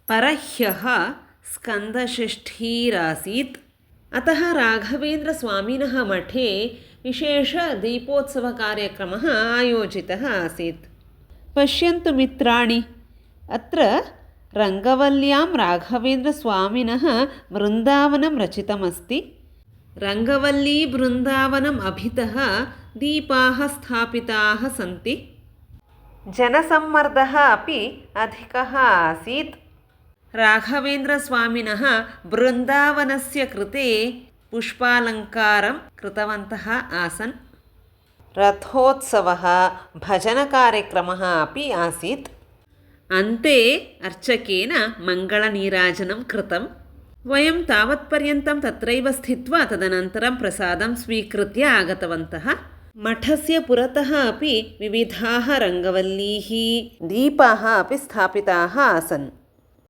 परह्यः स्कन्दषष्ठीरासीत्। अतः राघवेन्द्रस्वामिनः मठे विशेषदीपोत्सवकार्यक्रमः आयोजितः आसीत्। पश्यन्तु मित्राणि, अत्र रङ्गवल्ल्यां राघवेन्द्रस्वामिनः वृन्दावनं रचितमस्ति। रङ्गवल्लीबृन्दावनम् अभितः दीपाः स्थापिताः सन्ति। जनसम्मर्दः अपि अधिकः आसीत्। राघवेन्द्रस्वामिनः बृन्दावनस्य कृते पुष्पालङ्कारं कृतवन्तः आसन्। रथोत्सवः, भजनकार्यक्रमः अपि आसीत्। अन्ते अर्चकेन मङ्गलनीराजनं कृतं। वयं तावत्पर्यन्तं तत्रैव स्थित्वा तदनन्तरं प्रसादं स्वीकृत्य आगतवन्तः। मठस्य पुरतः अपि विविधाः रङ्गवल्लीः, दीपाः अपि स्थापिताः आसन्।